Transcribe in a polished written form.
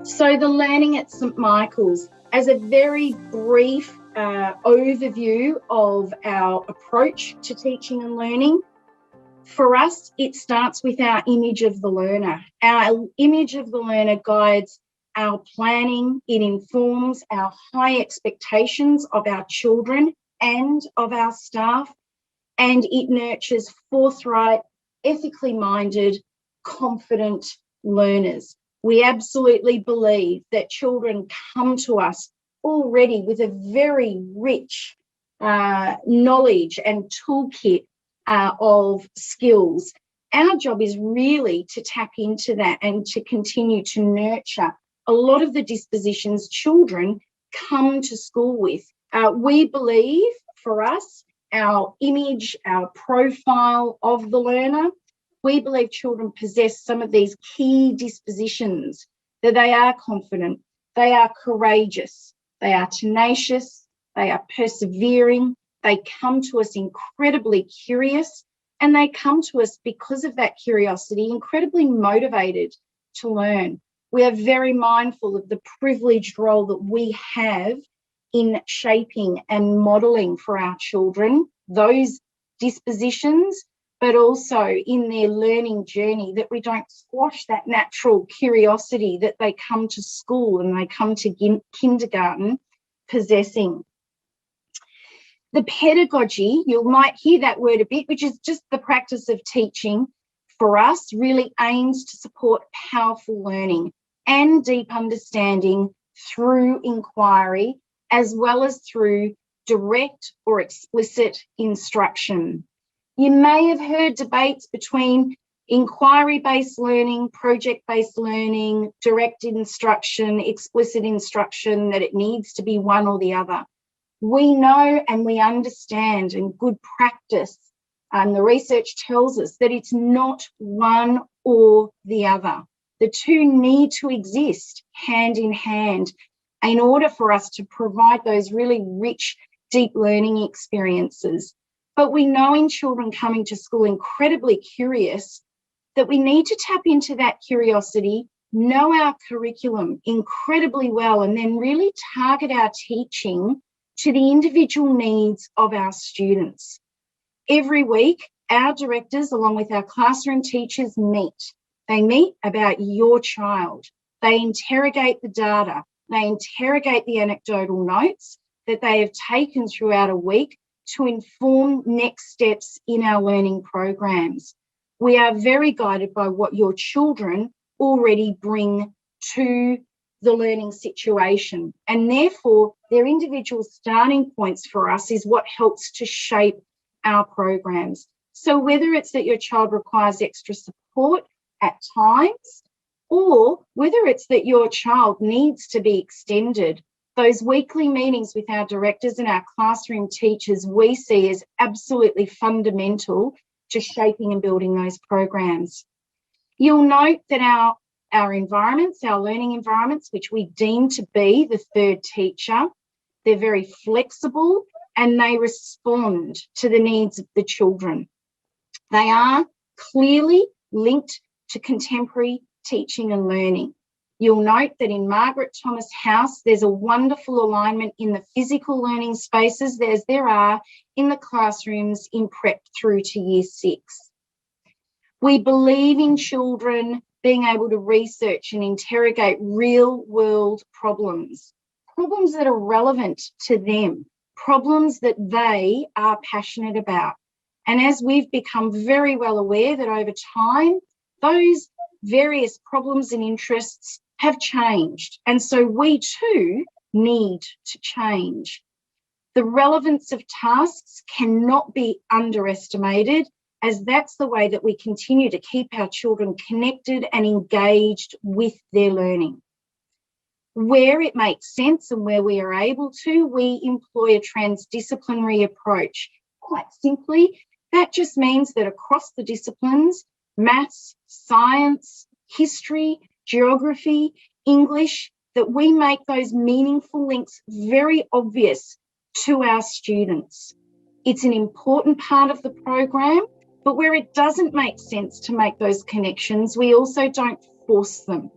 So the Learning at St Michael's, as a very brief overview of our approach to teaching and learning, for us, it starts with our image of the learner. Our image of the learner guides our planning. It informs our high expectations of our children and of our staff, and it nurtures forthright, ethically minded, confident learners. We absolutely believe that children come to us already with a very rich knowledge and toolkit of skills. Our job is really to tap into that and to continue to nurture a lot of the dispositions children come to school with. We believe, for us, our image, our profile of the learner, we believe children possess some of these key dispositions, that they are confident, they are courageous, they are tenacious, they are persevering, they come to us incredibly curious, and they come to us because of that curiosity, incredibly motivated to learn. We are very mindful of the privileged role that we have in shaping and modelling for our children those dispositions, but also in their learning journey, that we don't squash that natural curiosity that they come to school and they come to kindergarten possessing. The pedagogy, you might hear that word a bit, which is just the practice of teaching, for us really aims to support powerful learning and deep understanding through inquiry, as well as through direct or explicit instruction. You may have heard debates between inquiry-based learning, project-based learning, direct instruction, explicit instruction, that it needs to be one or the other. We know and we understand, and good practice, and the research tells us that it's not one or the other. The two need to exist hand in hand in order for us to provide those really rich, deep learning experiences. But we know in children coming to school incredibly curious that we need to tap into that curiosity, know our curriculum incredibly well, and then really target our teaching to the individual needs of our students. Every week, our directors, along with our classroom teachers, meet. They meet about your child. They interrogate the data. They interrogate the anecdotal notes that they have taken throughout a week to inform next steps in our learning programs. We are very guided by what your children already bring to the learning situation, and therefore their individual starting points for us is what helps to shape our programs. So whether it's that your child requires extra support at times, or whether it's that your child needs to be extended, those weekly meetings with our directors and our classroom teachers we see as absolutely fundamental to shaping and building those programs. You'll note that our environments, our learning environments, which we deem to be the third teacher, they're very flexible and they respond to the needs of the children. They are clearly linked to contemporary teaching and learning. You'll note that in Margaret Thomas House, there's a wonderful alignment in the physical learning spaces as there are in the classrooms in prep through to year 6. We believe in children being able to research and interrogate real world problems that are relevant to them, problems that they are passionate about. And as we've become very well aware that over time, those various problems and interests have changed. And so we too need to change. The relevance of tasks cannot be underestimated, as that's the way that we continue to keep our children connected and engaged with their learning. Where it makes sense and where we are able to, we employ a transdisciplinary approach. Quite simply, that just means that across the disciplines, maths, science, history, geography, English, that we make those meaningful links very obvious to our students. It's an important part of the program, but where it doesn't make sense to make those connections, we also don't force them.